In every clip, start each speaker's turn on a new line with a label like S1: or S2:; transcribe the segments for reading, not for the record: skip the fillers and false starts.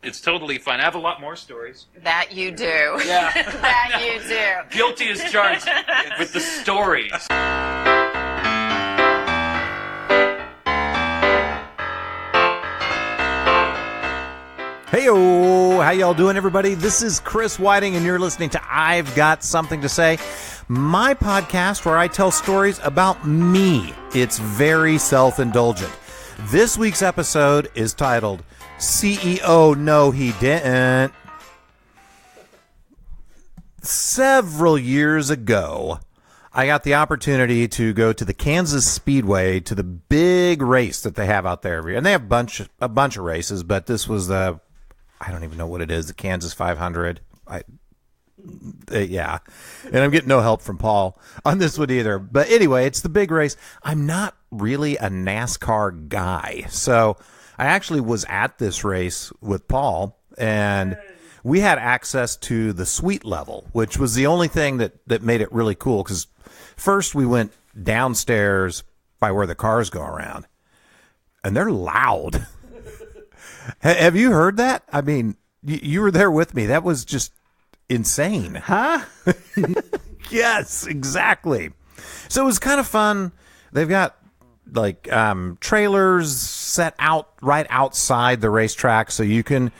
S1: It's totally fine. I have a lot more stories.
S2: That you do.
S1: Yeah.
S2: That you do.
S1: Guilty as charged with the stories.
S3: Hey-o, how y'all doing, everybody? This is Chris Whiting, and you're listening to I've Got Something to Say, my podcast where I tell stories about me. It's very self-indulgent. This week's episode is titled, CEO No He Didn't. Several years ago, I got the opportunity to go to the Kansas Speedway to the big race that they have out there every year. And they have a bunch of races, but this was the, I don't even know what it is, the Kansas 500. Yeah. And I'm getting no help from Paul on this one either. But anyway, it's the big race. I'm not really a NASCAR guy. So I actually was at this race with Paul, and we had access to the suite level, which was the only thing that made it really cool. Because first we went downstairs by where the cars go around, and they're loud. Have you heard that? I mean, you were there with me. That was just insane.
S4: Huh?
S3: Yes, exactly. So it was kind of fun. They've got like trailers set out right outside the racetrack, so you can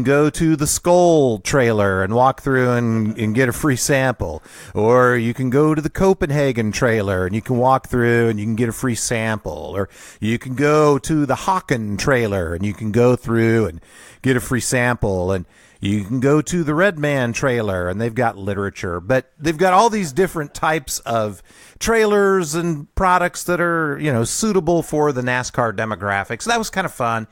S3: go to the Skoal trailer and walk through and get a free sample, or you can go to the Copenhagen trailer and you can walk through and you can get a free sample, or you can go to the Haken trailer and you can go through and get a free sample, and you can go to the Redman trailer and they've got literature, but they've got all these different types of trailers and products that are, suitable for the NASCAR demographic. So that was kind of fun.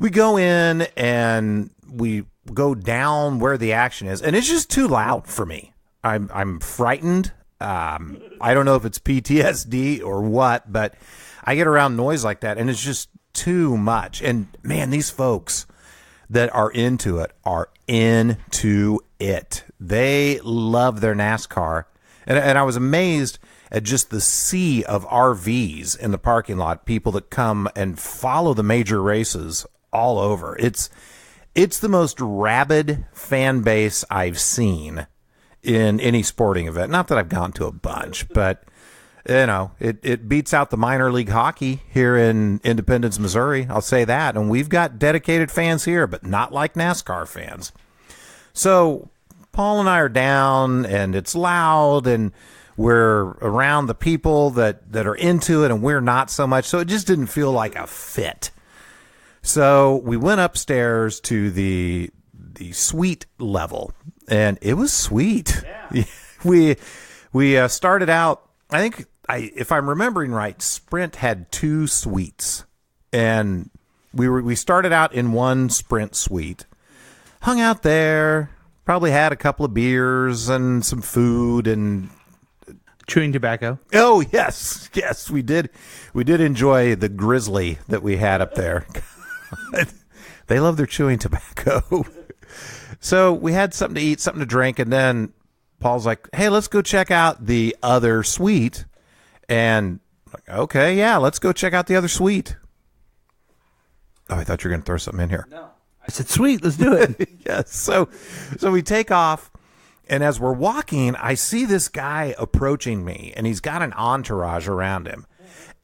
S3: We go in and we go down where the action is, and it's just too loud for me. I'm frightened. I don't know if it's PTSD or what, but I get around noise like that and it's just too much. And man, these folks that are into it are into it. They love their NASCAR. And I was amazed at just the sea of RVs in the parking lot, people that come and follow the major races all over. It's the most rabid fan base I've seen in any sporting event. Not that I've gone to a bunch, but it beats out the minor league hockey here in Independence, Missouri. I'll say that. And we've got dedicated fans here, but not like NASCAR fans. So Paul and I are down, and it's loud, and we're around the people that are into it, and we're not so much. So it just didn't feel like a fit. So we went upstairs to the suite level, and it was sweet. Yeah. We started out, I think, if I'm remembering right, Sprint had 2 suites, and we started out in one Sprint suite, hung out there, probably had a couple of beers and some food and
S4: chewing tobacco.
S3: Oh yes, we did enjoy the grizzly that we had up there. They love their chewing tobacco. So we had something to eat, something to drink, and then Paul's like, "Hey, let's go check out the other suite." And like, okay, yeah, let's go check out the other suite. Oh, I thought you were going to throw something in here.
S4: No, I said, sweet, let's do it.
S3: Yes. So we take off, and as we're walking, I see this guy approaching me, and he's got an entourage around him.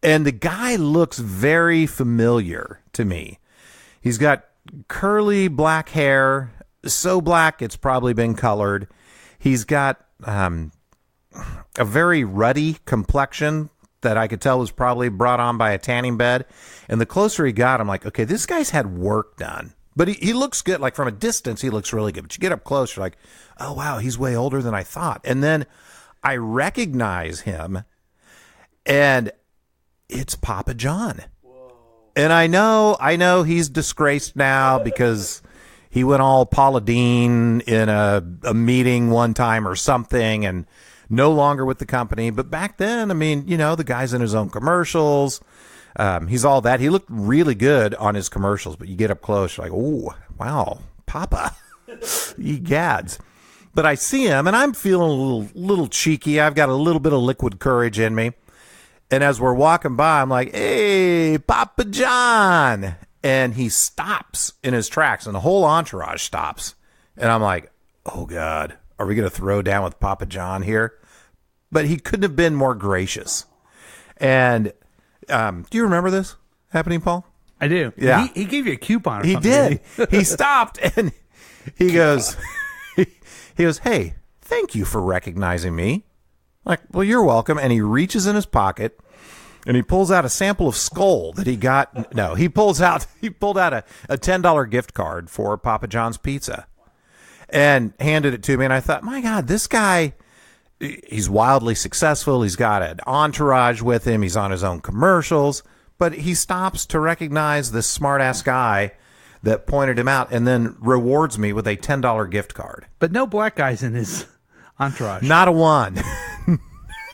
S3: And the guy looks very familiar to me. He's got curly black hair, so black it's probably been colored. He's got a very ruddy complexion that I could tell was probably brought on by a tanning bed. And the closer he got, I'm like, okay, this guy's had work done. But he looks good. Like from a distance, he looks really good. But you get up close, you're like, oh, wow, he's way older than I thought. And then I recognize him, and it's Papa John. Whoa. And I know he's disgraced now because he went all Paula Deen in a meeting one time or something, and no longer with the company. But back then, I mean, the guy's in his own commercials. He's all that. He looked really good on his commercials, but you get up close, you're like, oh, wow, Papa. Ye gads. But I see him, and I'm feeling a little cheeky. I've got a little bit of liquid courage in me. And as we're walking by, I'm like, hey, Papa John. And he stops in his tracks, and the whole entourage stops. And I'm like, oh, God, are we going to throw down with Papa John here? But he couldn't have been more gracious. And do you remember this happening, Paul?
S4: I do.
S3: Yeah.
S4: He gave you a coupon or
S3: He
S4: something.
S3: did.
S4: Didn't
S3: He stopped, and he goes, he goes, hey, thank you for recognizing me. Like, well, you're welcome. And he reaches in his pocket, and he pulls out a sample of Skull that he got. No, he pulled out a $10 gift card for Papa John's Pizza and handed it to me. And I thought, my God, this guy, he's wildly successful. He's got an entourage with him. He's on his own commercials. But he stops to recognize this smart-ass guy that pointed him out and then rewards me with a $10 gift card.
S4: But no black guys in his entourage.
S3: Not a one.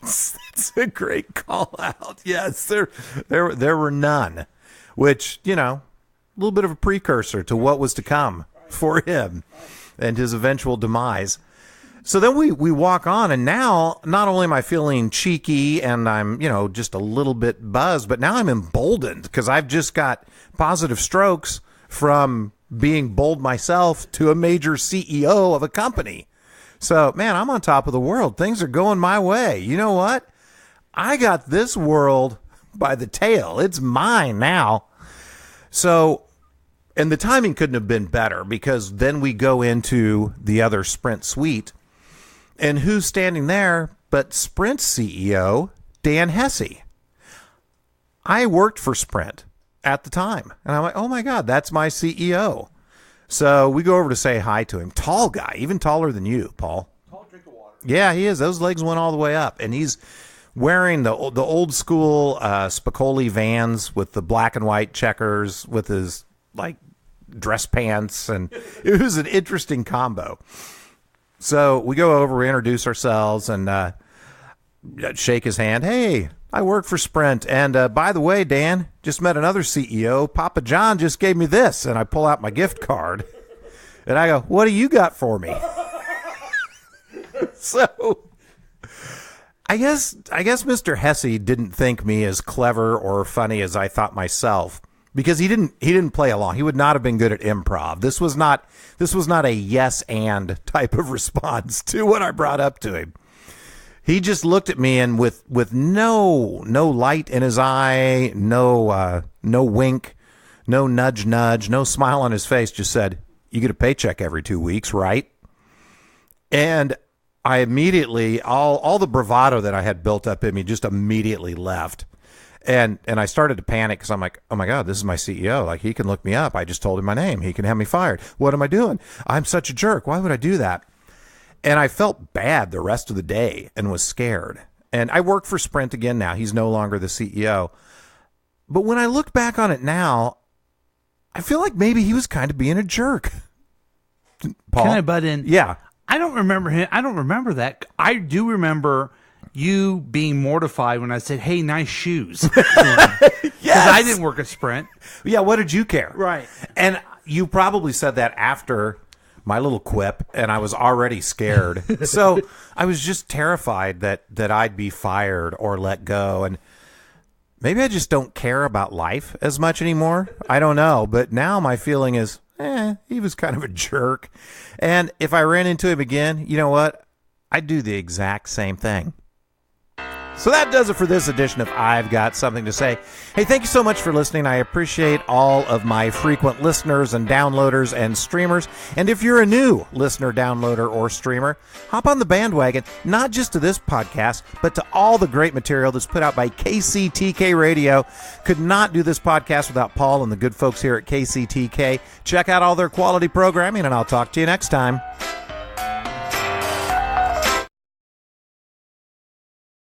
S3: It's a great call out. Yes, there were none, which, you know, a little bit of a precursor to what was to come for him and his eventual demise. So then we walk on, and now not only am I feeling cheeky and I'm, you know, just a little bit buzzed, but now I'm emboldened because I've just got positive strokes from being bold myself to a major CEO of a company. So, man, I'm on top of the world. Things are going my way. You know what? I got this world by the tail. It's mine now. So, and the timing couldn't have been better because then we go into the other Sprint suite. And who's standing there but Sprint's CEO, Dan Hesse. I worked for Sprint at the time. And I'm like, oh, my God, that's my CEO. So we go over to say hi to him. Tall guy, even taller than you, Paul.
S4: Tall drink of water.
S3: Yeah, he is. Those legs went all the way up. And he's wearing the old school Spicoli Vans with the black and white checkers with his, like, dress pants. And it was an interesting combo. So we go over, we introduce ourselves, and shake his hand. Hey, I work for Sprint. And by the way, Dan, just met another CEO. Papa John just gave me this. And I pull out my gift card. And I go, what do you got for me? So I guess Mr. Hesse didn't think me as clever or funny as I thought myself. Because he didn't play along. He would not have been good at improv. This was not a yes and type of response to what I brought up to him. He just looked at me and with no light in his eye, no wink, no nudge, no smile on his face, just said, "You get a paycheck every 2 weeks, right?" And I immediately all the bravado that I had built up in me just immediately left. And I started to panic because I'm like, oh, my God, this is my CEO. Like, he can look me up. I just told him my name. He can have me fired. What am I doing? I'm such a jerk. Why would I do that? And I felt bad the rest of the day and was scared. And I work for Sprint again now. He's no longer the CEO. But when I look back on it now, I feel like maybe he was kind of being a jerk. Paul?
S4: Can I butt in?
S3: Yeah.
S4: I don't remember him. I don't remember that. I do remember you being mortified when I said, hey, nice shoes. Because I didn't work at Sprint.
S3: Yeah, what did you care?
S4: Right.
S3: And you probably said that after my little quip, and I was already scared. So I was just terrified that I'd be fired or let go. And maybe I just don't care about life as much anymore. I don't know. But now my feeling is, he was kind of a jerk. And if I ran into him again, you know what? I'd do the exact same thing. So that does it for this edition of I've Got Something to Say. Hey, thank you so much for listening. I appreciate all of my frequent listeners and downloaders and streamers. And if you're a new listener, downloader, or streamer, hop on the bandwagon, not just to this podcast, but to all the great material that's put out by KCTK Radio. Could not do this podcast without Paul and the good folks here at KCTK. Check out all their quality programming, and I'll talk to you next time.